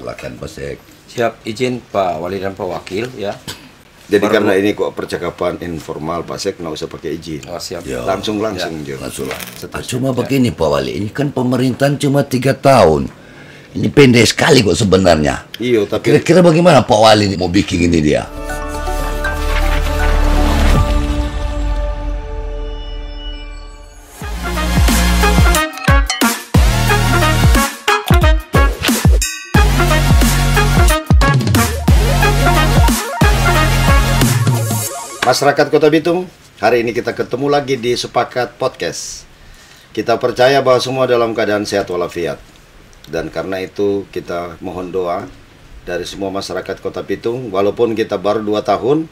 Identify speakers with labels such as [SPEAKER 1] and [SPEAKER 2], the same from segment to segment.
[SPEAKER 1] silakan Pak Sek.
[SPEAKER 2] Siap, izin Pak Wali dan Pak Wakil ya.
[SPEAKER 3] Jadi karena ini kok percakapan informal Pak Sek nggak usah pakai izin.
[SPEAKER 2] Oh, siap.
[SPEAKER 1] Ya.
[SPEAKER 3] Langsung
[SPEAKER 1] Ya.
[SPEAKER 3] Jo.
[SPEAKER 1] Cuma begini Pak Wali, ini kan pemerintahan cuma 3 tahun. Ini pendek sekali kok sebenarnya.
[SPEAKER 3] Iya, tapi
[SPEAKER 1] Kira-kira bagaimana Pak Wali ini mau bikin ini dia?
[SPEAKER 3] masyarakat Kota Bitung, hari ini kita ketemu lagi di Sepakat Podcast. Kita percaya bahwa semua dalam keadaan sehat walafiat. Dan karena itu kita mohon doa dari semua masyarakat Kota Bitung. Walaupun kita baru 2 tahun,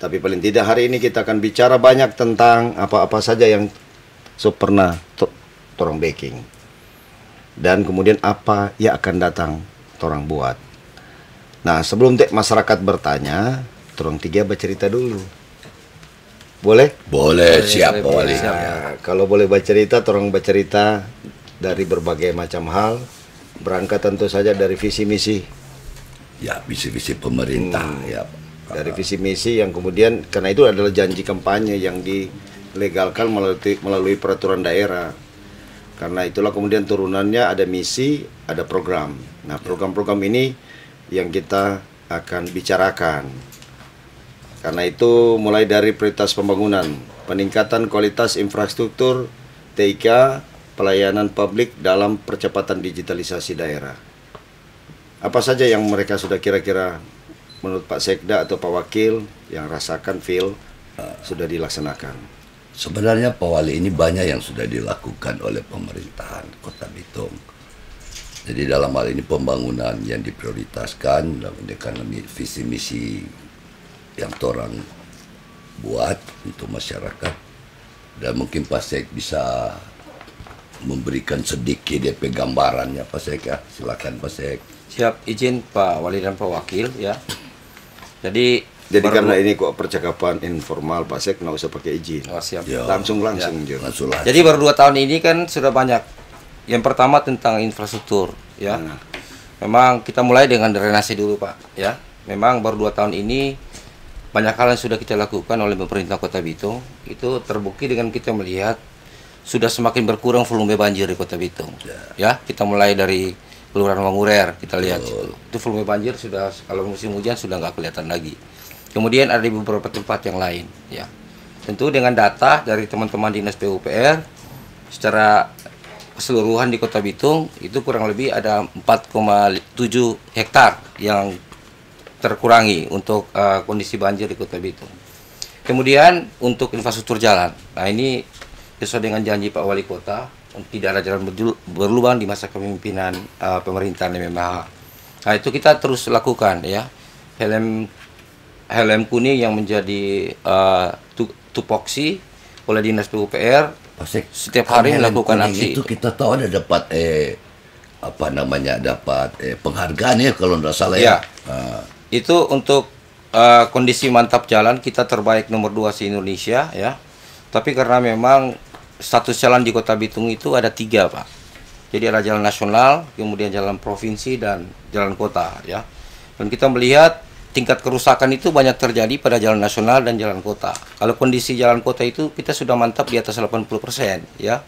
[SPEAKER 3] tapi paling tidak hari ini kita akan bicara banyak tentang apa-apa saja yang pernah torang baking. Dan kemudian apa yang akan datang torang buat. Nah, sebelum masyarakat bertanya, torang 3 bercerita dulu. Boleh?
[SPEAKER 1] Boleh, siap Pak Wali.
[SPEAKER 3] Ya, kalau boleh bercerita, torang bercerita dari berbagai macam hal. Berangkat tentu saja dari visi misi.
[SPEAKER 1] Ya, visi-visi pemerintah ya.
[SPEAKER 3] Dari visi misi yang kemudian, karena itu adalah janji kampanye yang dilegalkan melalui peraturan daerah. Karena itulah kemudian turunannya ada misi, ada program. Nah, program-program ini yang kita akan bicarakan. Karena itu mulai dari prioritas pembangunan, peningkatan kualitas infrastruktur, TIK, pelayanan publik dalam percepatan digitalisasi daerah. Apa saja yang mereka sudah kira-kira menurut Pak Sekda atau Pak Wakil yang rasakan feel sudah dilaksanakan?
[SPEAKER 1] Sebenarnya Pak Wali ini banyak yang sudah dilakukan oleh pemerintahan Kota Bitung. Jadi dalam hal ini pembangunan yang diprioritaskan dalam visi misi yang orang buat untuk masyarakat. Dan mungkin Pak Sek bisa memberikan sedikit DP gambarannya Pak Sek ya. Silakan Pak Sek.
[SPEAKER 2] Siap, izin Pak Wali dan Pak Wakil ya. Jadi
[SPEAKER 3] karena ini kok percakapan informal Pak Sek nggak usah pakai izin.
[SPEAKER 2] Oh, siap.
[SPEAKER 1] Ya.
[SPEAKER 3] Langsung
[SPEAKER 1] Ya.
[SPEAKER 3] Jo.
[SPEAKER 2] Jadi baru 2 tahun ini kan sudah banyak. Yang pertama tentang infrastruktur ya. Memang kita mulai dengan drainase dulu Pak ya. Memang baru 2 tahun ini banyak hal yang sudah kita lakukan oleh pemerintah Kota Bitung. Itu terbukti dengan kita melihat sudah semakin berkurang volume banjir di Kota Bitung. Ya, kita mulai dari Kelurahan Wangurer, kita lihat itu volume banjir sudah kalau musim hujan sudah nggak kelihatan lagi. Kemudian ada di beberapa tempat yang lain. Ya, tentu dengan data dari teman-teman dinas PUPR secara keseluruhan di Kota Bitung itu kurang lebih ada 4,7 hektar yang terkurangi untuk kondisi banjir di Kota Bitung. Kemudian untuk infrastruktur jalan, nah ini sesuai dengan janji Pak Wali Kota, tidak ada jalan berlubang di masa kepemimpinan pemerintahan MMH. Nah itu kita terus lakukan ya, helm kuning yang menjadi tupoksi oleh dinas PUPR. Setiap hari melakukan aksi.
[SPEAKER 1] Itu kita tahu ada dapat penghargaan ya kalau tidak salah ya.
[SPEAKER 2] Itu untuk kondisi mantap jalan kita terbaik nomor 2 se-Indonesia ya. Tapi karena memang status jalan di Kota Bitung itu ada 3 Pak. Jadi ada jalan nasional, kemudian jalan provinsi dan jalan kota ya. Dan kita melihat tingkat kerusakan itu banyak terjadi pada jalan nasional dan jalan kota. Kalau kondisi jalan kota itu kita sudah mantap di atas 80% ya.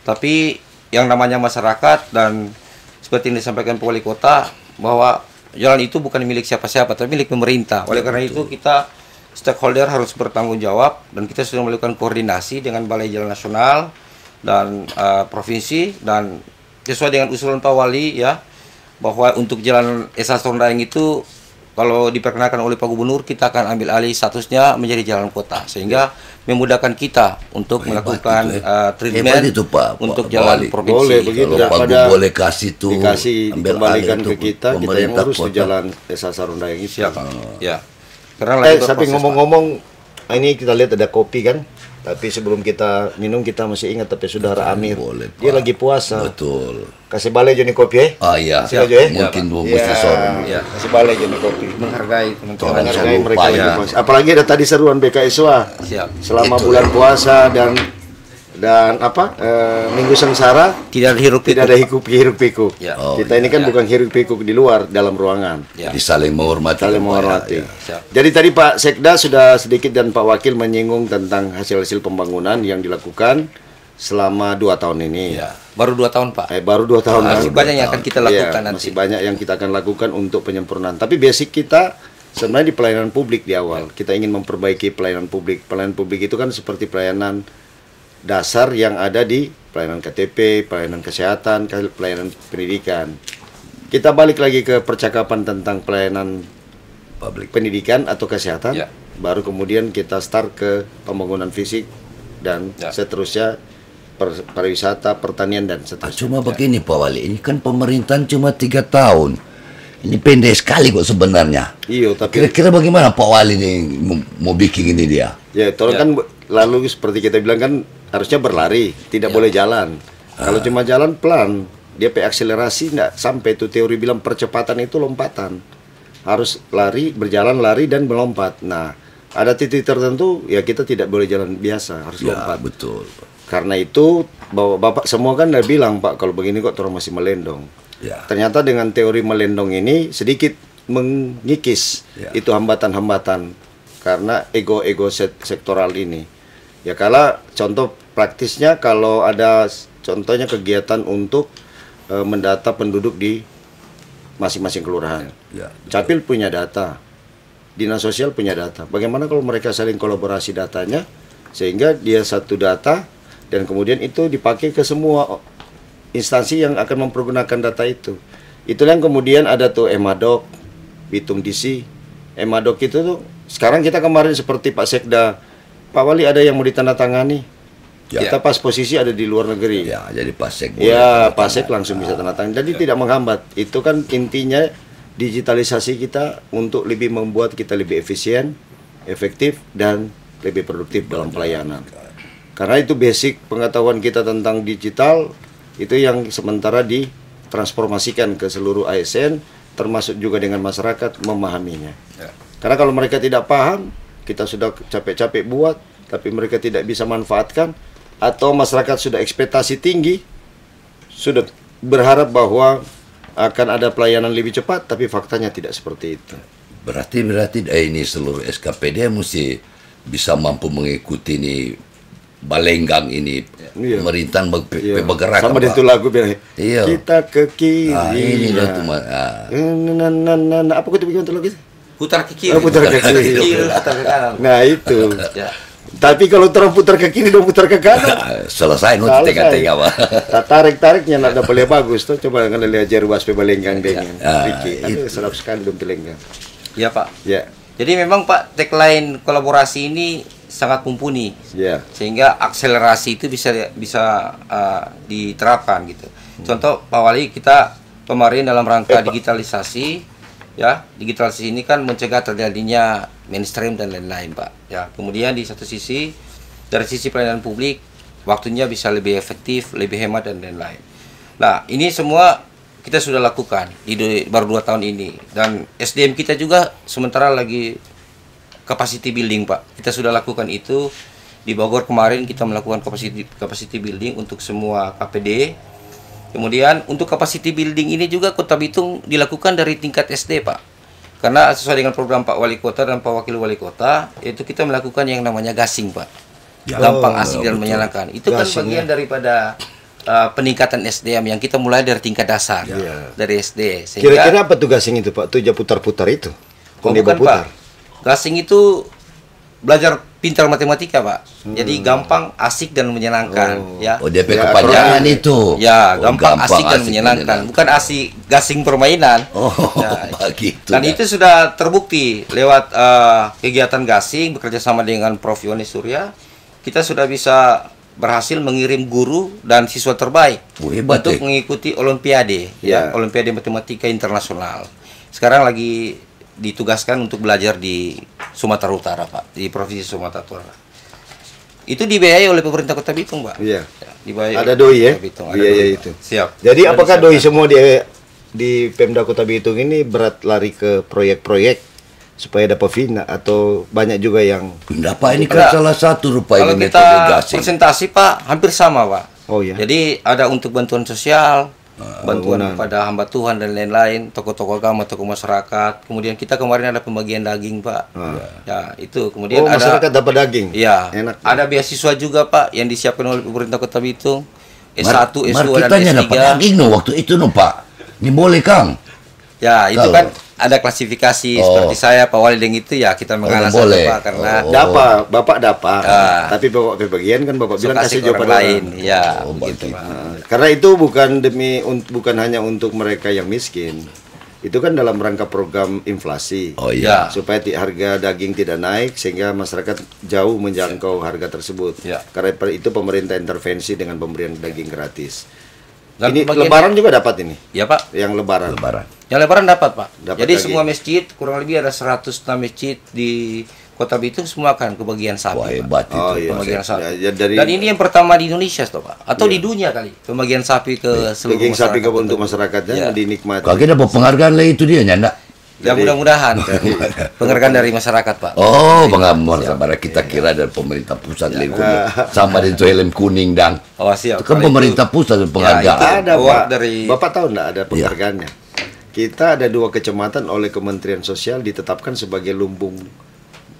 [SPEAKER 2] Tapi yang namanya masyarakat dan seperti yang disampaikan Pak Wali Kota bahwa jalan itu bukan milik siapa-siapa, tapi milik pemerintah. Oleh karena itu kita stakeholder harus bertanggung jawab dan kita sudah melakukan koordinasi dengan Balai Jalan Nasional dan provinsi dan sesuai dengan usulan Pak Wali ya bahwa untuk jalan Esa Sondaeng itu kalau diperkenalkan oleh Pak Gubernur kita akan ambil alih statusnya menjadi jalan kota sehingga memudahkan kita untuk melakukan treatment
[SPEAKER 1] itu, Pak,
[SPEAKER 2] untuk
[SPEAKER 1] Pak
[SPEAKER 2] jalan
[SPEAKER 1] Wali.
[SPEAKER 2] provinsi.
[SPEAKER 3] Boleh begitu.
[SPEAKER 1] Kalau Pak
[SPEAKER 3] Pada
[SPEAKER 1] boleh kasih tuh
[SPEAKER 3] dikembalikan ke kita yang urus di
[SPEAKER 1] kota.
[SPEAKER 3] jalan Esa Sarundayang itu.
[SPEAKER 2] Siap. Ya. Karena lagi
[SPEAKER 3] Tapi
[SPEAKER 2] berproses,
[SPEAKER 3] ngomong-ngomong, ini kita lihat ada kopi kan. Tapi sebelum kita minum kita masih ingat tapi Saudara Amir.
[SPEAKER 1] Boleh,
[SPEAKER 3] Dia
[SPEAKER 1] Pak.
[SPEAKER 3] lagi puasa.
[SPEAKER 1] Betul.
[SPEAKER 3] Kasih balai Joni kopi
[SPEAKER 1] Iya.
[SPEAKER 3] Siap, Jo, ya?
[SPEAKER 1] Mungkin
[SPEAKER 2] Pak.
[SPEAKER 1] mesti sorong.
[SPEAKER 2] Ya.
[SPEAKER 3] Kasih balai Joni kopi.
[SPEAKER 2] menghargai teman-teman.
[SPEAKER 1] Jangan
[SPEAKER 3] Menghargai mereka
[SPEAKER 1] lupa,
[SPEAKER 3] lagi
[SPEAKER 1] ya.
[SPEAKER 3] puasa. Apalagi ada tadi seruan BKSWA.
[SPEAKER 2] Siap.
[SPEAKER 3] Selama
[SPEAKER 1] Itu
[SPEAKER 3] bulan
[SPEAKER 1] ya.
[SPEAKER 3] puasa dan Minggu Sengsara
[SPEAKER 2] Tidak ada hiruk
[SPEAKER 3] tidak ada hiruk pikuk.
[SPEAKER 2] Ya.
[SPEAKER 3] Kita ini kan bukan hiruk pikuk di luar, dalam ruangan.
[SPEAKER 2] Ya.
[SPEAKER 1] Jadi saling menghormati.
[SPEAKER 3] Saling
[SPEAKER 1] Pak,
[SPEAKER 3] menghormati.
[SPEAKER 1] ya.
[SPEAKER 2] Siap.
[SPEAKER 3] Jadi tadi Pak Sekda sudah sedikit dan Pak Wakil menyinggung tentang hasil-hasil pembangunan yang dilakukan selama 2 tahun ini.
[SPEAKER 2] Ya. Baru 2 tahun Pak.
[SPEAKER 3] Baru 2 tahun.
[SPEAKER 2] Masih banyak yang akan kita lakukan nanti.
[SPEAKER 3] Masih banyak yang kita akan lakukan untuk penyempurnaan. Tapi basic kita sebenarnya di pelayanan publik di awal. Kita ingin memperbaiki pelayanan publik. Pelayanan publik itu kan seperti pelayanan dasar yang ada di pelayanan KTP, pelayanan kesehatan, pelayanan pendidikan. Kita balik lagi ke percakapan tentang pelayanan
[SPEAKER 1] Publik.
[SPEAKER 3] pendidikan atau kesehatan.
[SPEAKER 2] Ya.
[SPEAKER 3] Baru kemudian kita start ke pembangunan fisik dan seterusnya pariwisata, pertanian dan seterusnya.
[SPEAKER 1] Cuma begini Pak Wali, ini kan pemerintahan cuma 3 tahun. Ini pendek sekali kok sebenarnya.
[SPEAKER 3] Iya, tapi
[SPEAKER 1] Kira-kira bagaimana Pak Wali nih mau bikin ini dia?
[SPEAKER 3] ya itu kan lalu seperti kita bilang kan harusnya berlari, tidak boleh jalan. Kalau cuma jalan pelan, dia akselerasi nggak sampai. Itu teori bilang percepatan itu lompatan. Harus lari, berjalan, lari dan melompat. Nah, ada titik tertentu ya kita tidak boleh jalan biasa, harus
[SPEAKER 1] Ya,
[SPEAKER 3] lompat.
[SPEAKER 1] betul.
[SPEAKER 3] Karena itu Bapak semua kan udah bilang, Pak, kalau begini kok orang masih melendong.
[SPEAKER 1] Ya.
[SPEAKER 3] Ternyata dengan teori melendong ini sedikit mengikis itu hambatan-hambatan karena ego-ego sektoral ini. Ya kalau contoh praktisnya kalau ada contohnya kegiatan untuk mendata penduduk di masing-masing kelurahan.
[SPEAKER 1] Ya.
[SPEAKER 3] Capil punya data, dinas sosial punya data. Bagaimana kalau mereka saling kolaborasi datanya sehingga dia satu data dan kemudian itu dipakai ke semua instansi yang akan mempergunakan data itu. Itulah yang kemudian ada tuh Emadok, Bitung DC. Emadok itu tuh sekarang kita kemarin seperti Pak Sekda, Pak Wali ada yang mau ditandatangani.
[SPEAKER 1] Ya.
[SPEAKER 3] Kita pas posisi ada di luar negeri.
[SPEAKER 1] Ya, jadi pasek.
[SPEAKER 3] Ya, pasek langsung bisa tanda tangan. Jadi tidak menghambat. Itu kan intinya digitalisasi kita untuk lebih membuat kita lebih efisien, efektif dan lebih produktif dalam pelayanan. Karena itu basic pengetahuan kita tentang digital itu yang sementara ditransformasikan ke seluruh ASN termasuk juga dengan masyarakat memahaminya. Karena kalau mereka tidak paham, kita sudah capek-capek buat tapi mereka tidak bisa manfaatkan atau masyarakat sudah ekspektasi tinggi, sudah berharap bahwa akan ada pelayanan lebih cepat, tapi faktanya tidak seperti itu.
[SPEAKER 1] Berarti ini seluruh SKPD mesti bisa mampu mengikuti ini balenggang ini.
[SPEAKER 3] Iya.
[SPEAKER 1] Pemerintahan
[SPEAKER 3] Iya.
[SPEAKER 1] bergerak.
[SPEAKER 3] Sama
[SPEAKER 1] Pak.
[SPEAKER 3] itu lagu bilang,
[SPEAKER 1] Iya.
[SPEAKER 3] kita ke kiri.
[SPEAKER 1] Ini
[SPEAKER 3] Nah.
[SPEAKER 1] dah tuh, Mas.
[SPEAKER 3] Apa kau bikin lagi?
[SPEAKER 2] Putar ke kiri.
[SPEAKER 3] Oh, putar ke kiri.
[SPEAKER 2] Putar ke kanan.
[SPEAKER 3] Nah itu.
[SPEAKER 2] Ya.
[SPEAKER 3] Tapi kalau terang putar ke kiri dong putar ke kanan.
[SPEAKER 1] Selesai nu
[SPEAKER 3] Selesai.
[SPEAKER 1] tengah-tengah, Pak.
[SPEAKER 3] Tarik-tariknya nak boleh bagus tuh. Coba kan lihat Jerwas pelenggang dengan
[SPEAKER 1] Ah,
[SPEAKER 3] Ricky. Aduh, sedap sekali dong pelenggang.
[SPEAKER 2] Ya Pak.
[SPEAKER 3] Ya,
[SPEAKER 2] Jadi memang Pak tagline kolaborasi ini sangat mumpuni
[SPEAKER 3] ya.
[SPEAKER 2] sehingga akselerasi itu bisa diterapkan gitu. Contoh Pak Wali, kita kemarin dalam rangka digitalisasi ya, digitalisasi ini kan mencegah terjadinya mainstream dan lain-lain Pak. Ya, kemudian di satu sisi dari sisi pelayanan publik waktunya bisa lebih efektif, lebih hemat dan lain-lain. Nah, ini semua kita sudah lakukan baru 2 tahun ini dan SDM kita juga sementara lagi capacity building Pak. Kita sudah lakukan itu di Bogor kemarin, kita melakukan capacity building untuk semua KPD. Kemudian untuk capacity building ini juga Kota Bitung dilakukan dari tingkat SD Pak. Karena sesuai dengan program Pak Wali Kota dan Pak Wakil Wali Kota, itu kita melakukan yang namanya gasing Pak.
[SPEAKER 1] Ya.
[SPEAKER 2] Gampang, asik dan
[SPEAKER 1] Betul.
[SPEAKER 2] menyenangkan. Itu kan
[SPEAKER 3] Gasing,
[SPEAKER 2] bagian daripada peningkatan SDM yang kita mulai dari tingkat dasar, dari SD. Sehingga
[SPEAKER 3] Kira-kira apa tuh gasing itu Pak? Tuh putar-putar itu.
[SPEAKER 2] Oh,
[SPEAKER 3] Dia
[SPEAKER 2] bukan
[SPEAKER 3] berputar.
[SPEAKER 2] Pak. Gasing itu belajar pintar matematika Pak. Jadi gampang, asik dan menyenangkan. Ya.
[SPEAKER 1] Oh, DP
[SPEAKER 3] Ya,
[SPEAKER 1] kepanjangan
[SPEAKER 3] akronim.
[SPEAKER 1] itu.
[SPEAKER 2] Ya,
[SPEAKER 1] Oh,
[SPEAKER 2] gampang, asik dan menyenangkan. Bukan asik gasing permainan.
[SPEAKER 1] Oh,
[SPEAKER 2] Ya.
[SPEAKER 1] begitu.
[SPEAKER 2] Dan itu sudah terbukti lewat kegiatan gasing bekerja sama dengan Prof. Yonis Surya. Kita sudah bisa berhasil mengirim guru dan siswa terbaik
[SPEAKER 1] Oh, hebat,
[SPEAKER 2] untuk mengikuti Olimpiade, ya, Olimpiade Matematika Internasional. Sekarang lagi ditugaskan untuk belajar di Sumatera Utara, Pak, di Provinsi Sumatera Utara. Itu dibiayai oleh pemerintah Kota Bitung, Pak.
[SPEAKER 3] Iya.
[SPEAKER 2] Ya, dibiayai
[SPEAKER 3] Ada
[SPEAKER 2] oleh
[SPEAKER 3] doi ya?
[SPEAKER 2] Kota Bitung. Ada
[SPEAKER 3] Biaya
[SPEAKER 2] doi,
[SPEAKER 3] itu.
[SPEAKER 2] Pak. Siap.
[SPEAKER 3] Jadi
[SPEAKER 2] Sudah
[SPEAKER 3] apakah doi
[SPEAKER 2] disiapkan.
[SPEAKER 3] semua di Pemda Kota Bitung ini berat lari ke proyek-proyek supaya dapat fina atau banyak juga yang
[SPEAKER 1] Enggak Pak, ini kan
[SPEAKER 2] Enggak.
[SPEAKER 1] salah satu rupanya
[SPEAKER 2] Kalau kita
[SPEAKER 1] metode gasing.
[SPEAKER 2] presentasi Pak, hampir sama Pak.
[SPEAKER 3] Oh ya.
[SPEAKER 2] Jadi ada untuk bantuan sosial, bantuan
[SPEAKER 3] bangunan.
[SPEAKER 2] kepada hamba Tuhan dan lain-lain, tokoh-tokoh agama, tokoh masyarakat. Kemudian kita kemarin ada pembagian daging Pak. Ya itu. Kemudian
[SPEAKER 3] Oh, masyarakat
[SPEAKER 2] ada,
[SPEAKER 3] dapat daging.
[SPEAKER 2] ya,
[SPEAKER 3] Enak.
[SPEAKER 2] ada beasiswa juga Pak yang disiapkan oleh pemerintah Kota Bitung. S1, S2 dan
[SPEAKER 1] Markitanya
[SPEAKER 2] S3.
[SPEAKER 1] dapat daging no waktu itu no Pak. Ini boleh Kang.
[SPEAKER 2] Ya, itu
[SPEAKER 1] Kalau-
[SPEAKER 2] kan ada klasifikasi
[SPEAKER 1] Oh.
[SPEAKER 2] seperti saya Pak Walideng itu ya kita mengalah saja
[SPEAKER 1] boleh.
[SPEAKER 2] Pak karena
[SPEAKER 1] Oh.
[SPEAKER 3] Dapat, Bapak dapat.
[SPEAKER 2] Ah.
[SPEAKER 3] Tapi Bapak kebagian kan Bapak bilang kasih
[SPEAKER 2] kasih
[SPEAKER 3] jawab
[SPEAKER 2] orang
[SPEAKER 3] pada
[SPEAKER 2] lain.
[SPEAKER 3] orang.
[SPEAKER 2] Ya,
[SPEAKER 1] Oh,
[SPEAKER 2] begitu
[SPEAKER 1] begitu.
[SPEAKER 2] Pak.
[SPEAKER 3] Karena itu bukan hanya untuk mereka yang miskin. Itu kan dalam rangka program inflasi.
[SPEAKER 1] Oh
[SPEAKER 2] Ya.
[SPEAKER 1] iya.
[SPEAKER 3] Supaya harga daging tidak naik sehingga masyarakat jauh menjangkau harga tersebut.
[SPEAKER 2] Ya.
[SPEAKER 3] Karena itu pemerintah intervensi dengan pemberian daging gratis.
[SPEAKER 2] Dan
[SPEAKER 3] Ini
[SPEAKER 2] pembagian-
[SPEAKER 3] lebaran juga dapat ini.
[SPEAKER 2] Ya Pak.
[SPEAKER 3] Yang lebaran.
[SPEAKER 1] Lebaran.
[SPEAKER 2] Yang lebaran dapat Pak.
[SPEAKER 3] Dapat
[SPEAKER 2] Jadi
[SPEAKER 3] lagi.
[SPEAKER 2] semua masjid kurang lebih ada 106 masjid di Kota Bitung semua akan kebagian sapi.
[SPEAKER 1] Wah
[SPEAKER 2] Pak.
[SPEAKER 1] hebat itu.
[SPEAKER 3] Oh, iya.
[SPEAKER 2] Pembagian sapi.
[SPEAKER 3] Ya, dari-
[SPEAKER 2] Dan ini yang pertama di Indonesia toh Pak, atau di dunia kali pembagian sapi ke seluruh
[SPEAKER 3] Daging sapi
[SPEAKER 2] masyarakat
[SPEAKER 3] untuk
[SPEAKER 2] Kota
[SPEAKER 3] masyarakatnya
[SPEAKER 2] Ya.
[SPEAKER 3] dinikmati.
[SPEAKER 1] Kagak dapat penghargaan lah itu dia nyanda.
[SPEAKER 2] Bitung. Ya mudah-mudahan penghargaan dari masyarakat Pak.
[SPEAKER 1] Oh, pengamor sabar kita kira dari pemerintah pusat lingkungan sama dengan helm kuning dang.
[SPEAKER 2] Oh siap.
[SPEAKER 1] Itu kan
[SPEAKER 2] Kalau
[SPEAKER 1] pemerintah pusat
[SPEAKER 2] Ya,
[SPEAKER 1] penghargaan.
[SPEAKER 3] Ada
[SPEAKER 2] award
[SPEAKER 3] Pak.
[SPEAKER 2] dari-
[SPEAKER 3] Bapak tahu enggak ada penghargaannya? Kita ada 2 kecamatan oleh Kementerian Sosial ditetapkan sebagai lumbung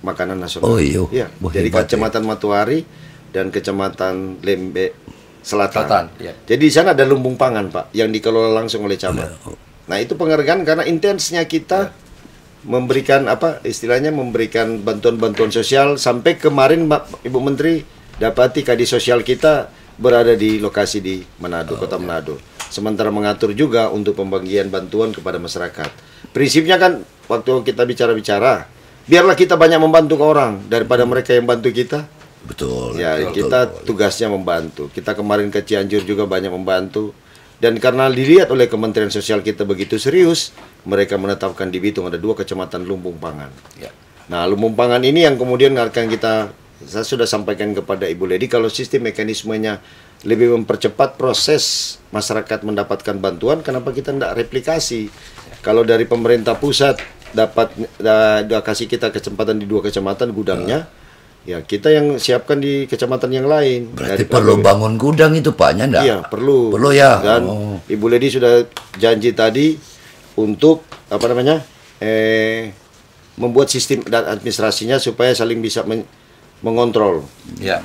[SPEAKER 3] makanan nasional.
[SPEAKER 1] Oh, iya.
[SPEAKER 3] Iya.
[SPEAKER 1] Wah,
[SPEAKER 3] Jadi
[SPEAKER 1] hebat,
[SPEAKER 3] Kecamatan Matuari dan Kecamatan Lembe Selatan.
[SPEAKER 2] Selatan, iya.
[SPEAKER 3] Jadi di sana ada lumbung pangan, Pak, yang dikelola langsung oleh camat.
[SPEAKER 1] Iya.
[SPEAKER 3] Nah, itu penghargaan karena intensnya kita memberikan istilahnya memberikan bantuan-bantuan sosial sampai kemarin Ibu Menteri dapati Kadis Sosial kita berada di lokasi di Manado, Kota Manado. Sementara mengatur juga untuk pembagian bantuan kepada masyarakat. Prinsipnya kan waktu kita bicara-bicara, biarlah kita banyak membantu ke orang daripada mereka yang bantu kita.
[SPEAKER 1] Betul.
[SPEAKER 3] Ya,
[SPEAKER 1] betul,
[SPEAKER 3] kita
[SPEAKER 1] betul.
[SPEAKER 3] tugasnya membantu. Kita kemarin ke Cianjur juga banyak membantu. Dan karena dilihat oleh Kementerian Sosial kita begitu serius, mereka menetapkan di Bitung ada 2 kecamatan lumbung pangan.
[SPEAKER 2] Ya.
[SPEAKER 3] Nah, lumbung pangan ini yang kemudian akan saya sudah sampaikan kepada Ibu Ledi, kalau sistem mekanismenya lebih mempercepat proses masyarakat mendapatkan bantuan, kenapa kita tidak replikasi? Kalau dari pemerintah pusat dapat kasih kita kesempatan di 2 kecamatan gudangnya, ya kita yang siapkan di kecamatan yang lain.
[SPEAKER 1] Berarti
[SPEAKER 3] Dari-
[SPEAKER 1] perlu bangun gudang itu Pak nyanda.
[SPEAKER 3] Iya, perlu.
[SPEAKER 1] Perlu ya.
[SPEAKER 3] Dan
[SPEAKER 1] Oh.
[SPEAKER 3] Ibu Ledi sudah janji tadi untuk membuat sistem dan administrasinya supaya saling bisa mengontrol.
[SPEAKER 2] Ya.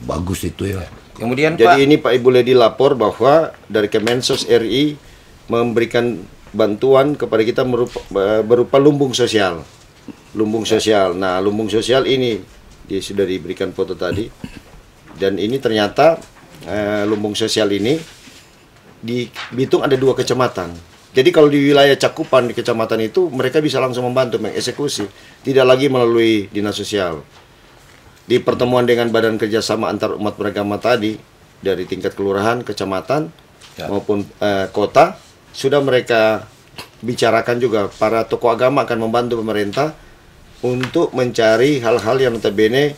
[SPEAKER 1] Bagus itu ya.
[SPEAKER 2] Kemudian Pak,
[SPEAKER 3] Jadi ini Pak Ibu Ledi lapor bahwa dari Kemensos RI memberikan bantuan kepada kita berupa lumbung sosial. Lumbung sosial. Nah, lumbung sosial ini sudah diberikan foto tadi. Dan ini ternyata lumbung sosial ini di Bitung ada 2 kecamatan. Jadi kalau di wilayah cakupan di kecamatan itu mereka bisa langsung membantu mengeksekusi, tidak lagi melalui dinas sosial. Di pertemuan dengan Badan Kerjasama Antar Umat Beragama tadi dari tingkat kelurahan, kecamatan maupun kota sudah mereka bicarakan juga, para tokoh agama akan membantu pemerintah untuk mencari hal-hal yang notabene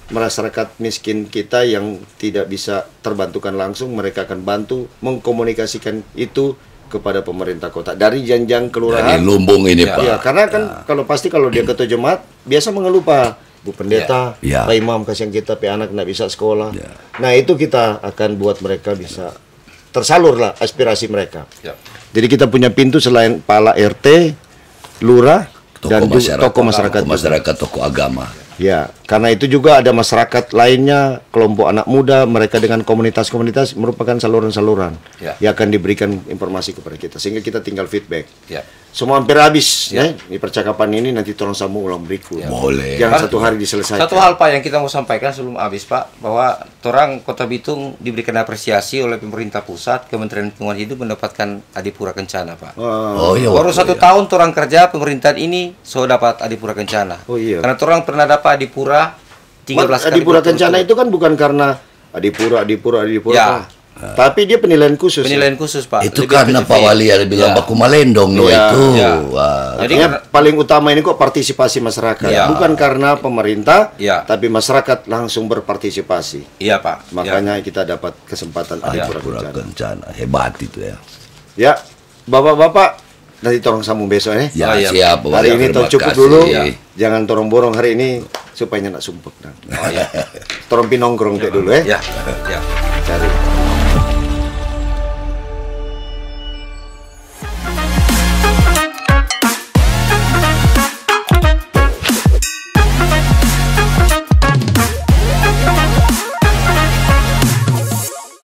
[SPEAKER 3] masyarakat miskin kita yang tidak bisa terbantukan langsung, mereka akan bantu mengkomunikasikan itu kepada pemerintah kota dari jenjang kelurahan.
[SPEAKER 1] Dari lumbung ini Pak.
[SPEAKER 3] Ya, karena kan kalau dia ketua jemaat biasa mengeluh Pak, Bu Pendeta,
[SPEAKER 1] Ya.
[SPEAKER 3] Pak Imam kasihan kita, Pak anak nggak bisa sekolah.
[SPEAKER 1] Ya.
[SPEAKER 3] Nah itu kita akan buat mereka bisa tersalur lah aspirasi mereka.
[SPEAKER 2] Ya.
[SPEAKER 3] Jadi kita punya pintu selain Pala RT, Lurah, dan tokoh masyarakat. juga.
[SPEAKER 1] masyarakat, tokoh agama.
[SPEAKER 3] Ya, karena itu juga ada masyarakat lainnya, kelompok anak muda, mereka dengan komunitas-komunitas merupakan saluran-saluran
[SPEAKER 2] Ya.
[SPEAKER 3] yang akan diberikan informasi kepada kita, sehingga kita tinggal feedback.
[SPEAKER 2] Ya.
[SPEAKER 3] Semua hampir habis ya. Di percakapan ini nanti tolong sambung ulang berikut.
[SPEAKER 1] Boleh.
[SPEAKER 3] Jangan satu hari diselesaikan.
[SPEAKER 2] Satu hal Pak yang kita mau sampaikan sebelum habis Pak, bahwa orang Kota Bitung diberikan apresiasi oleh pemerintah pusat, Kementerian Lingkungan Hidup mendapatkan Adipura Kencana Pak.
[SPEAKER 1] Oh iya.
[SPEAKER 2] Baru
[SPEAKER 1] waktu
[SPEAKER 2] 1
[SPEAKER 1] ya.
[SPEAKER 2] tahun orang kerja pemerintahan ini sudah dapat Adipura Kencana.
[SPEAKER 3] Oh iya.
[SPEAKER 2] Karena orang pernah dapat Adipura 13 kali.
[SPEAKER 3] Adipura Kencana
[SPEAKER 2] berturut-turut.
[SPEAKER 3] itu kan bukan karena Adipura.
[SPEAKER 2] Ya.
[SPEAKER 3] Tapi dia penilaian khusus.
[SPEAKER 2] Penilaian khusus Pak.
[SPEAKER 1] Itu
[SPEAKER 2] Lebih
[SPEAKER 1] karena Pak
[SPEAKER 2] spesifik.
[SPEAKER 1] Wali ada bilang
[SPEAKER 2] Ya.
[SPEAKER 1] baku malendong no
[SPEAKER 3] Ya,
[SPEAKER 1] itu.
[SPEAKER 2] ya.
[SPEAKER 1] Wah.
[SPEAKER 2] Jadi
[SPEAKER 3] Artinya paling utama ini kok partisipasi masyarakat,
[SPEAKER 2] Ya.
[SPEAKER 3] bukan karena pemerintah,
[SPEAKER 2] Ya.
[SPEAKER 3] tapi masyarakat langsung berpartisipasi.
[SPEAKER 2] Iya Pak.
[SPEAKER 3] Makanya kita dapat kesempatan Adipura
[SPEAKER 1] Adipura
[SPEAKER 3] Kencana.
[SPEAKER 1] Kencana. Hebat itu ya.
[SPEAKER 3] Ya, bapak-bapak, nanti torong sambung besok ya.
[SPEAKER 1] Ya,
[SPEAKER 2] Oh, iya.
[SPEAKER 1] siap.
[SPEAKER 3] Hari
[SPEAKER 1] Wali.
[SPEAKER 3] ini
[SPEAKER 1] Terima
[SPEAKER 3] cukup
[SPEAKER 1] kasih.
[SPEAKER 3] dulu.
[SPEAKER 1] Ya.
[SPEAKER 3] Jangan torong borong hari ini supaya nggak sumpek.
[SPEAKER 2] Oh, iya.
[SPEAKER 3] Torong pinongkrong dulu ya.
[SPEAKER 2] Ya.
[SPEAKER 3] Cari.